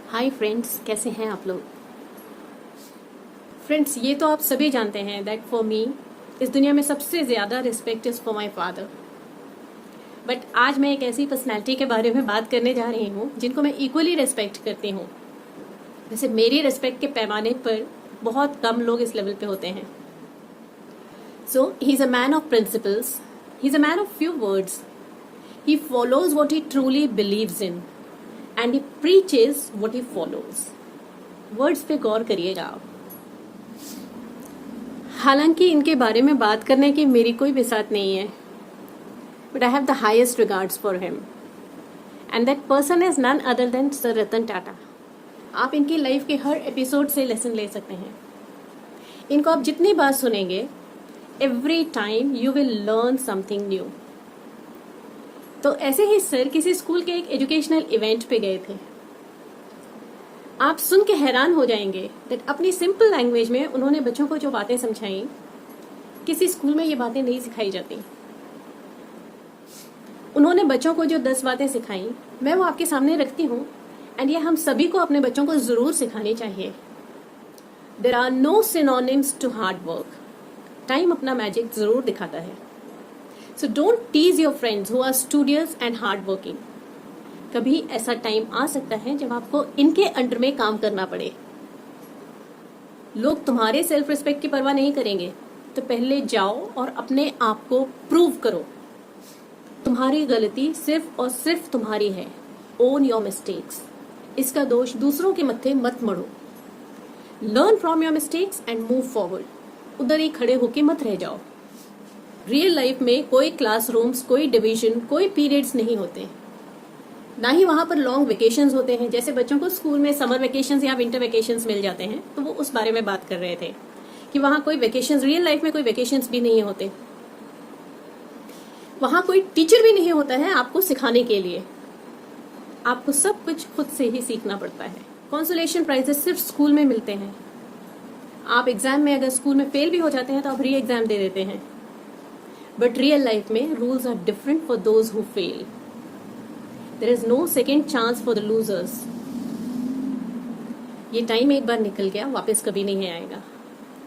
Hi friends, कैसे हैं आप लोग। फ्रेंड्स, ये तो आप सभी जानते हैं दैट फॉर मी इस दुनिया में सबसे ज़्यादा respect is for my father. But आज मैं एक ऐसी पर्सनैलिटी के बारे में बात करने जा रही हूँ जिनको मैं इक्वली रिस्पेक्ट करती हूँ। वैसे मेरी रिस्पेक्ट के पैमाने पर बहुत कम लोग इस लेवल पे होते हैं। So he is a man of principles, he is a man of few words, he follows what he truly believes in and he preaches what he follows. Words पे गौर करिएगा आप। हालांकि इनके बारे में बात करने की मेरी कोई बिसात नहीं है, but I have the highest regards for him and that person is none other than sir Ratan Tata. आप इनकी लाइफ के हर एपिसोड से लेसन ले सकते हैं। इनको आप जितनी बार सुनेंगे, every time you will learn something new. तो ऐसे ही सर किसी स्कूल के एक एजुकेशनल इवेंट पे गए थे। आप सुन के हैरान हो जाएंगे दैट अपनी सिंपल लैंग्वेज में उन्होंने बच्चों को जो बातें समझाई, किसी स्कूल में ये बातें नहीं सिखाई जाती। उन्होंने बच्चों को जो 10 बातें सिखाई, मैं वो आपके सामने रखती हूँ एंड ये हम सभी को अपने बच्चों को जरूर सिखानी चाहिए। There are no synonyms to hard work. Time अपना मैजिक जरूर दिखाता है। So don't tease your friends who are studious and hard working. कभी ऐसा टाइम आ सकता है जब आपको इनके अंडर में काम करना पड़े। लोग तुम्हारे सेल्फ रिस्पेक्ट की परवाह नहीं करेंगे, तो पहले जाओ और अपने आप को प्रूव करो। तुम्हारी गलती सिर्फ और सिर्फ तुम्हारी है। Own your mistakes. इसका दोष दूसरों के मत्थे मत मढ़ो। Learn from your mistakes and move forward. उधर ही खड़े होके मत रह जाओ। रियल लाइफ में कोई क्लासरूम्स, कोई डिवीजन, कोई पीरियड्स नहीं होते, ना ही वहां पर लॉन्ग वेकेशंस होते हैं। जैसे बच्चों को स्कूल में समर वेकेशंस या विंटर वेकेशंस मिल जाते हैं, तो वो उस बारे में बात कर रहे थे कि वहां कोई वेकेशंस, रियल लाइफ में कोई वेकेशंस भी नहीं होते। वहां कोई टीचर भी नहीं होता है आपको सिखाने के लिए। आपको सब कुछ खुद से ही सीखना पड़ता है। कंसोलेशन प्राइजेस सिर्फ स्कूल में मिलते हैं। आप एग्जाम में अगर स्कूल में फेल भी हो जाते हैं तो आप री एग्जाम दे देते हैं। बट रियल लाइफ में rules are different for those who fail. There is no second chance for the losers. ये टाइम एक बार निकल गया, वापस कभी नहीं आएगा।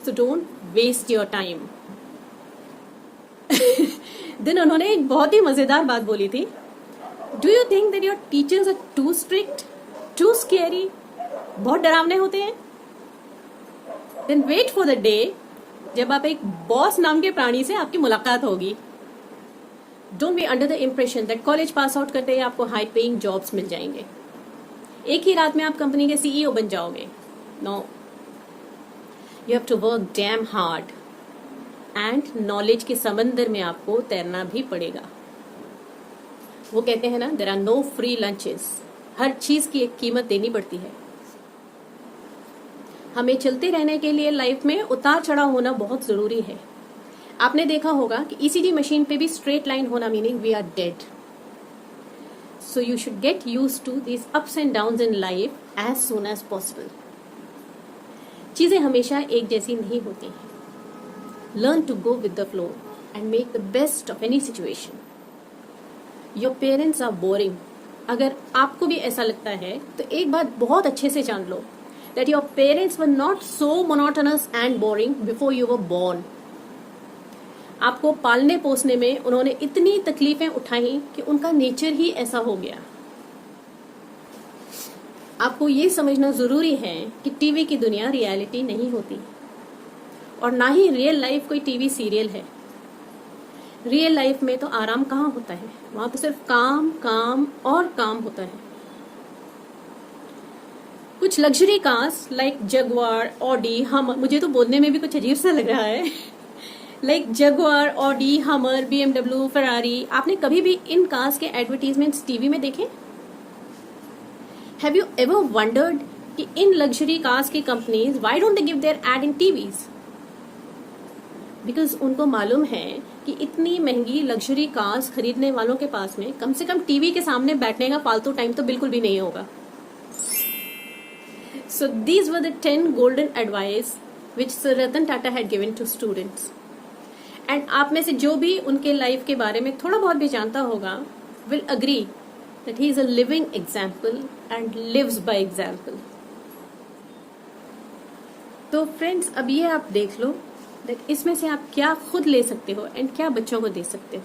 So don't waste your time. दिन उन्होंने एक बहुत ही मजेदार बात बोली थी। Do you think that your teachers are too strict, too scary? बहुत डरावने होते हैं? Then wait for the day जब आप एक बॉस नाम के प्राणी से आपकी मुलाकात होगी। Don't be under the impression that college pass out करते ही आपको हाई पेइंग जॉब्स मिल जाएंगे, एक ही रात में आप कंपनी के सीईओ बन जाओगे। No, you have to work damn hard and knowledge के समंदर में आपको तैरना भी पड़ेगा। वो कहते हैं ना, there are no free lunches. हर चीज की एक कीमत देनी पड़ती है। हमें चलते रहने के लिए लाइफ में उतार चढ़ाव होना बहुत जरूरी है। आपने देखा होगा कि ईसीजी मशीन पे भी स्ट्रेट लाइन होना meaning we are dead. So you should get used to this ups and downs in life as soon as possible. चीजें हमेशा एक जैसी नहीं होती हैं। Learn to go with the flow and make the best of any situation. Your parents are boring. अगर आपको भी ऐसा लगता है तो एक बात बहुत अच्छे से जान लो that your parents were not so monotonous and boring before you were born. आपको पालने पोसने में उन्होंने इतनी तकलीफें उठाई कि उनका नेचर ही ऐसा हो गया। आपको ये समझना जरूरी है कि टीवी की दुनिया रियलिटी नहीं होती और ना ही रियल लाइफ कोई टीवी सीरियल है। रियल लाइफ में तो आराम कहाँ होता है, वहां तो सिर्फ काम काम और काम होता है। कुछ luxury cars like Jaguar, Audi, हमर, मुझे तो बोलने में भी कुछ अजीब सा लग रहा है, like Jaguar, Audi, Hummer, BMW, Ferrari. आपने कभी भी इन कार्स के एडवर्टीजमेंट्स टीवी में देखे? हैव यू एवर वंडर्ड कि इन लग्जरी कार्स की companies why don't they give their ad in TVs? Because उनको मालूम है कि इतनी महंगी लग्जरी कार्स खरीदने वालों के पास में कम से कम टीवी के सामने बैठने का फालतू टाइम तो बिल्कुल भी नहीं होगा। So these were the 10 golden advice which Sir Ratan Tata had given to students. And आप में से जो भी उनके लाइफ के बारे में थोड़ा बहुत भी जानता होगा will agree that he is a living example and lives by example. तो फ्रेंड्स, अब ये आप देख लो that इसमें से आप क्या खुद ले सकते हो एंड क्या बच्चों को दे सकते हो.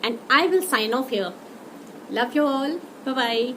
And I will sign off here. Love you all. Bye bye.